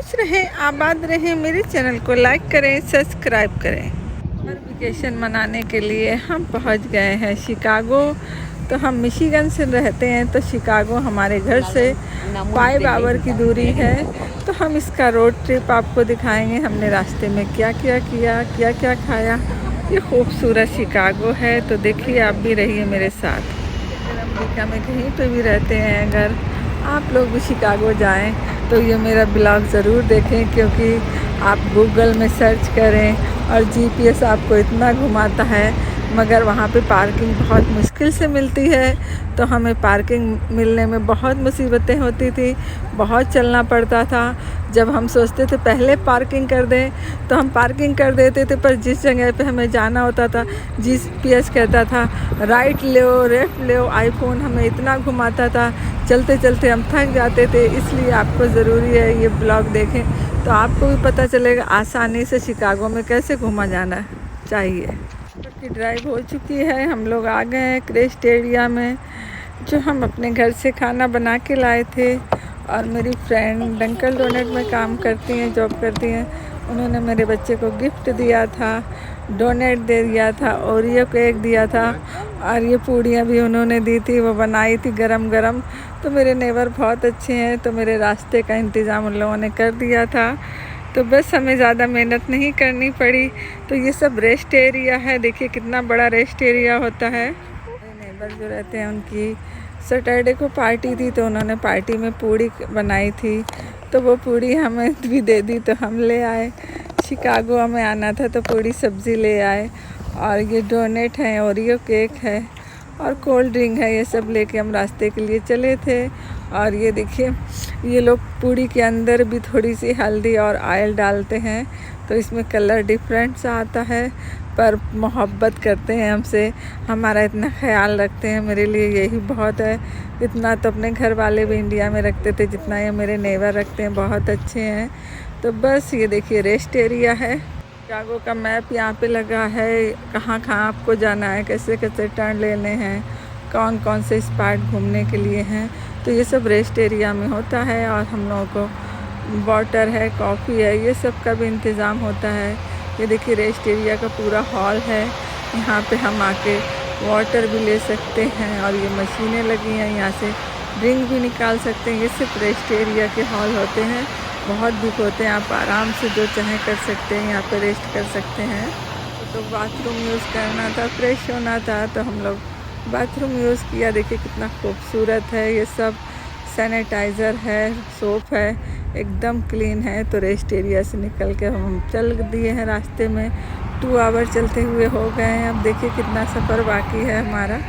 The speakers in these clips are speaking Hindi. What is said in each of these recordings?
खुश रहें, आबाद रहें। मेरे चैनल को लाइक करें, सब्सक्राइब करें। और वेकेशन मनाने के लिए हम पहुंच गए हैं शिकागो। तो हम मिशिगन से रहते हैं, तो शिकागो हमारे घर से 5 आवर की दूरी है। तो हम इसका रोड ट्रिप आपको दिखाएंगे। हमने रास्ते में क्या क्या किया, क्या क्या खाया। ये खूबसूरत शिकागो है, तो देखिए आप भी रहिए मेरे साथ। अगर अमेरिका में कहीं पे भी रहते हैं, अगर आप लोग भी शिकागो जाएं तो ये मेरा ब्लॉग ज़रूर देखें, क्योंकि आप गूगल में सर्च करें और जीपीएस आपको इतना घुमाता है, मगर वहाँ पे पार्किंग बहुत मुश्किल से मिलती है। तो हमें पार्किंग मिलने में बहुत मुसीबतें होती थी, बहुत चलना पड़ता था। जब हम सोचते थे पहले पार्किंग कर दें तो हम पार्किंग कर देते थे, पर जिस जगह पे हमें जाना होता था जीपीएस कहता था राइट लो, लेफ्ट लो। आईफोन हमें इतना घुमाता था, चलते चलते हम थक जाते थे। इसलिए आपको ज़रूरी है ये ब्लॉग देखें, तो आपको भी पता चलेगा आसानी से शिकागो में कैसे घूमा जाना चाहिए। की ड्राइव हो चुकी है, हम लोग आ गए हैं क्रेस्ट एरिया में, जो हम अपने घर से खाना बना के लाए थे। और मेरी फ्रेंड डंकल डोनट में काम करती हैं, जॉब करती हैं, उन्होंने मेरे बच्चे को गिफ्ट दिया था, डोनेट दे दिया था, ओरियो केक दिया था, और ये पूड़ियाँ भी उन्होंने दी थी, वो बनाई थी गरम गरम। तो मेरे नेबर बहुत अच्छे हैं, तो मेरे रास्ते का इंतज़ाम उन लोगों ने कर दिया था। तो बस हमें ज़्यादा मेहनत नहीं करनी पड़ी। तो ये सब रेस्ट एरिया है, देखिए कितना बड़ा रेस्ट एरिया होता है। मेरे नेबर जो रहते हैं उनकी सैटरडे को पार्टी थी, तो उन्होंने पार्टी में पूड़ी बनाई थी, तो वो पूड़ी हमें भी दे दी, तो हम ले आए। शिकागो हमें आना था तो पूड़ी सब्ज़ी ले आए। और ये डोनेट है, ओरियो केक है और कोल्ड ड्रिंक है, ये सब लेके हम रास्ते के लिए चले थे। और ये देखिए ये लोग पूड़ी के अंदर भी थोड़ी सी हल्दी और ऑयल डालते हैं, तो इसमें कलर डिफरेंट सा आता है, पर मोहब्बत करते हैं हमसे, हमारा इतना ख्याल रखते हैं। मेरे लिए यही बहुत है। इतना तो अपने घर वाले भी इंडिया में रखते थे जितना ये मेरे नेबर रखते हैं, बहुत अच्छे हैं। तो बस ये देखिए रेस्ट एरिया है। शिकागो का मैप यहाँ पे लगा है, कहाँ कहाँ आपको जाना है, कैसे कैसे टर्न लेने हैं, कौन कौन से स्पॉट घूमने के लिए हैं। तो ये सब रेस्ट एरिया में होता है। और हम लोगों को वाटर है, कॉफ़ी है, ये सब का भी इंतज़ाम होता है। ये देखिए रेस्ट एरिया का पूरा हॉल है, यहाँ पे हम आके वाटर भी ले सकते हैं, और ये मशीनें लगी हैं, यहाँ से ड्रिंक भी निकाल सकते हैं। ये सिर्फ रेस्ट एरिया के हॉल होते हैं, बहुत बिग होते हैं, आप आराम से जो चाहें कर सकते हैं, यहाँ पे रेस्ट कर सकते हैं। तो बाथरूम यूज़ करना था, फ्रेश होना था, तो हम लोग बाथरूम यूज़ किया। देखिए कितना खूबसूरत है, ये सब सैनिटाइज़र है, सोप है, एकदम क्लीन है। तो रेस्ट एरिया से निकल के हम चल दिए हैं रास्ते में, 2 आवर चलते हुए हो गए हैं। अब देखिए कितना सफ़र बाकी है हमारा।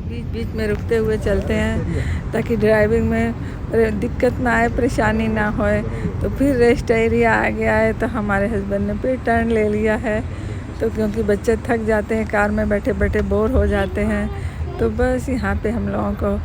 बीच बीच में रुकते हुए चलते हैं, ताकि ड्राइविंग में दिक्कत ना आए, परेशानी ना होए। तो फिर रेस्ट एरिया आ गया है, तो हमारे हस्बैंड ने फिर टर्न ले लिया है। तो क्योंकि बच्चे थक जाते हैं, कार में बैठे बैठे बोर हो जाते हैं, तो बस यहाँ पे हम लोगों को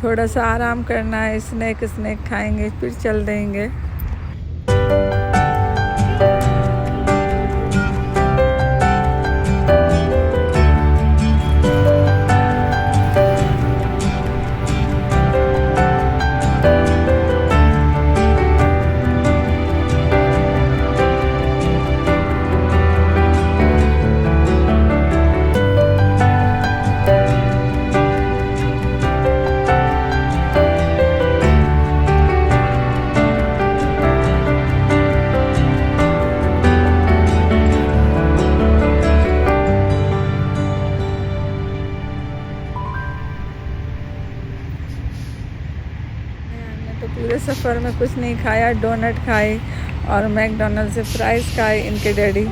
थोड़ा सा आराम करना है, स्नैक खाएंगे, फिर चल देंगे। सफ़र में कुछ नहीं खाया, डोनट खाए और मैकडोनल्ड से फ्राइज़ खाए इनके डैडी।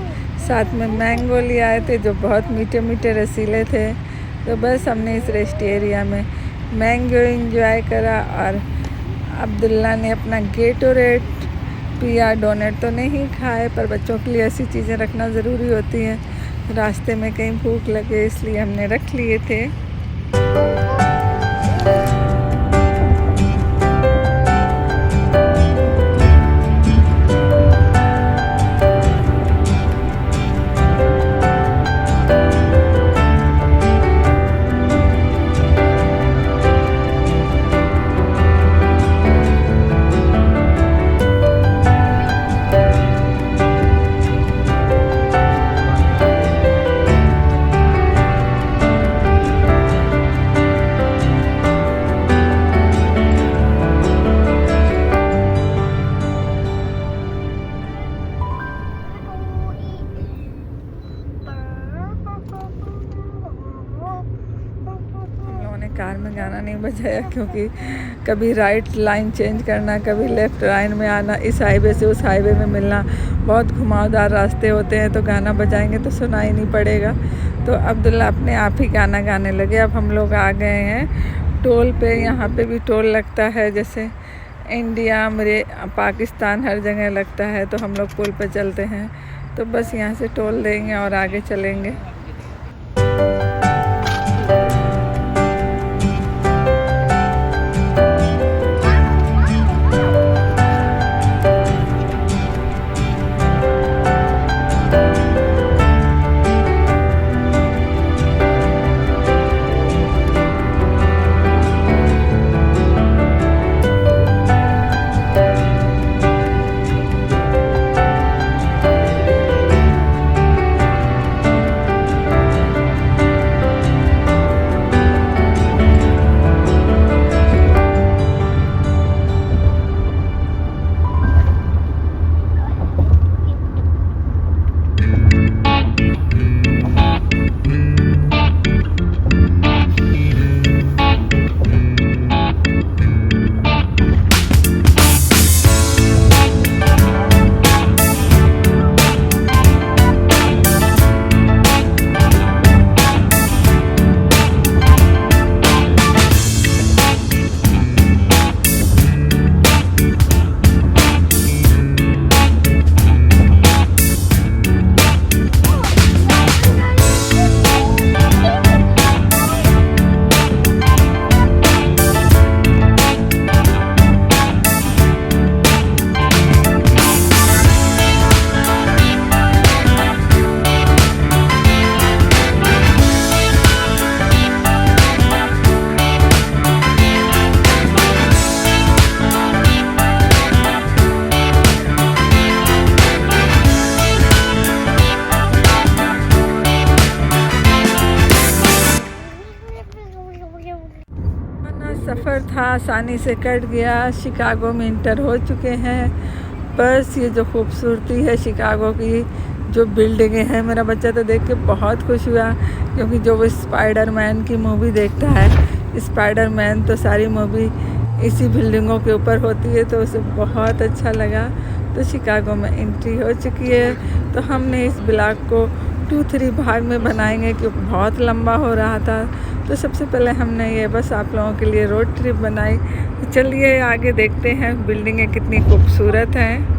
साथ में मैंगो ले आए थे जो बहुत मीठे मीठे रसीले थे। तो बस हमने इस रेस्ट एरिया में मैंगो एंजॉय करा और अब्दुल्ला ने अपना गेटोरेट पिया। डोनट तो नहीं खाए, पर बच्चों के लिए ऐसी चीज़ें रखना ज़रूरी होती हैं। रास्ते में कहीं भूख लगे इसलिए हमने रख लिए थे। कार में गाना नहीं बजाया क्योंकि कभी राइट लाइन चेंज करना, कभी लेफ़्ट लाइन में आना, इस हाईवे से उस हाईवे में मिलना, बहुत घुमावदार रास्ते होते हैं। तो गाना बजाएंगे तो सुनाई नहीं पड़ेगा। तो अब्दुल्ला अपने आप ही गाना गाने लगे। अब हम लोग आ गए हैं टोल पे। यहाँ पे भी टोल लगता है, जैसे इंडिया मेरे पाकिस्तान हर जगह लगता है। तो हम लोग पुल पे चलते हैं, तो बस यहाँ से टोल देंगे और आगे चलेंगे। सफ़र था आसानी से कट गया। शिकागो में इंटर हो चुके हैं। बस ये जो खूबसूरती है शिकागो की, जो बिल्डिंगें हैं, मेरा बच्चा तो देख के बहुत खुश हुआ क्योंकि जो वो स्पाइडरमैन की मूवी देखता है, स्पाइडरमैन तो सारी मूवी इसी बिल्डिंगों के ऊपर होती है, तो उसे बहुत अच्छा लगा। तो शिकागो में एंट्री हो चुकी है। तो हमने इस ब्लॉग को 2-3 भाग में बनाएंगे क्योंकि बहुत लंबा हो रहा था। तो सबसे पहले हमने ये बस आप लोगों के लिए रोड ट्रिप बनाई। तो चलिए आगे देखते हैं बिल्डिंगें कितनी खूबसूरत हैं।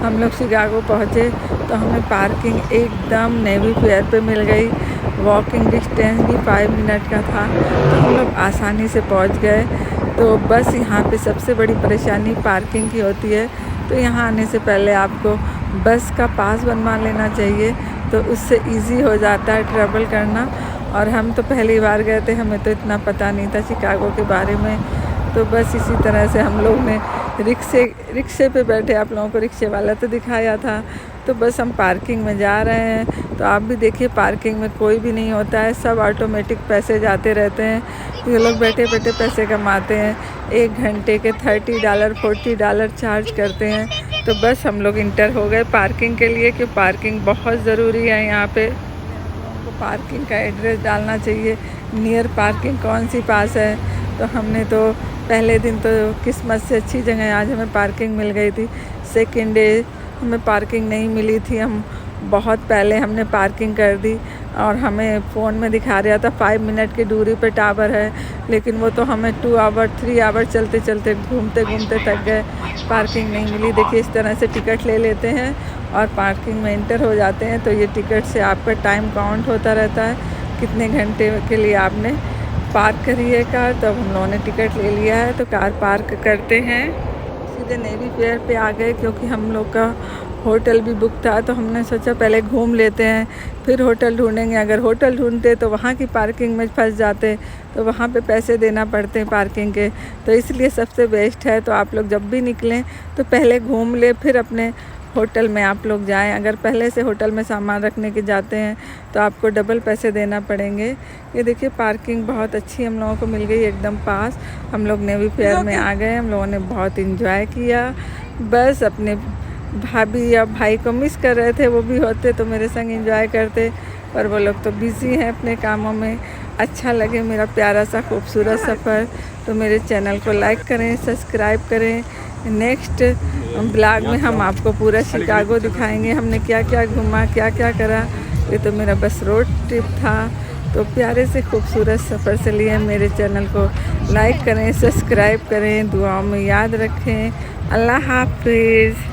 हम लोग शिकागो पहुँचे तो हमें पार्किंग एकदम नेवी फेयर पे मिल गई। वॉकिंग डिस्टेंस भी 5 मिनट का था, तो हम लोग आसानी से पहुँच गए। तो बस यहाँ पे सबसे बड़ी परेशानी पार्किंग की होती है, तो यहाँ आने से पहले आपको बस का पास बनवा लेना चाहिए, तो उससे इजी हो जाता है ट्रैवल करना। और हम तो पहली बार गए थे, हमें तो इतना पता नहीं था शिकागो के बारे में। तो बस इसी तरह से हम लोग ने रिक्शे पे बैठे, आप लोगों को रिक्शे वाला तो दिखाया था। तो बस हम पार्किंग में जा रहे हैं। तो आप भी देखिए पार्किंग में कोई भी नहीं होता है, सब ऑटोमेटिक पैसे जाते रहते हैं। ये लोग बैठे बैठे पैसे कमाते हैं। 1 घंटे के $30 $40 चार्ज करते हैं। तो बस हम लोग इंटर हो गए पार्किंग के लिए, कि पार्किंग बहुत ज़रूरी है यहाँ पे। तो पार्किंग का एड्रेस डालना चाहिए, नियर पार्किंग कौन सी पास है। तो हमने तो पहले दिन तो किस्मत से अच्छी जगह आज हमें पार्किंग मिल गई थी। सेकेंड डे हमें पार्किंग नहीं मिली थी, हम बहुत पहले हमने पार्किंग कर दी और हमें फ़ोन में दिखा रहा था 5 मिनट की दूरी पे टावर है, लेकिन वो तो हमें 2 आवर 3 आवर चलते चलते घूमते घूमते थक गए, पार्किंग नहीं मिली। देखिए इस तरह से टिकट ले लेते हैं और पार्किंग में इंटर हो जाते हैं। तो ये टिकट से आपका टाइम काउंट होता रहता है, कितने घंटे के लिए आपने पार्क करी है कार। तो अब हम लोगों ने टिकट ले लिया है, तो कार पार्क करते हैं, सीधे नेवी फेयर पे आ गए। क्योंकि हम लोग का होटल भी बुक था, तो हमने सोचा पहले घूम लेते हैं, फिर होटल ढूंढेंगे। अगर होटल ढूंढते तो वहाँ की पार्किंग में फंस जाते, तो वहाँ पे पैसे देना पड़ते हैं पार्किंग के। तो इसलिए सबसे बेस्ट है, तो आप लोग जब भी निकलें तो पहले घूम ले, फिर अपने होटल में आप लोग जाएं। अगर पहले से होटल में सामान रखने के जाते हैं तो आपको डबल पैसे देना पड़ेंगे। ये देखिए पार्किंग बहुत अच्छी हम लोगों को मिल गई, एकदम पास। हम लोग नेवी फेयर में आ गए, हम लोगों ने बहुत इंजॉय किया। बस अपने भाभी या भाई को मिस कर रहे थे, वो भी होते तो मेरे संग एंजॉय करते, पर वो लोग तो बिज़ी हैं अपने कामों में। अच्छा लगे मेरा प्यारा सा खूबसूरत सफ़र, तो मेरे चैनल को लाइक करें, सब्सक्राइब करें। नेक्स्ट ब्लॉग में हम आपको पूरा शिकागो दिखाएंगे, हमने क्या क्या घूमा, क्या क्या करा। ये तो मेरा बस रोड ट्रिप था। तो प्यारे से खूबसूरत सफ़र से लिए मेरे चैनल को लाइक करें, सब्सक्राइब करें, दुआओं में याद रखें। अल्लाह हाफिज़।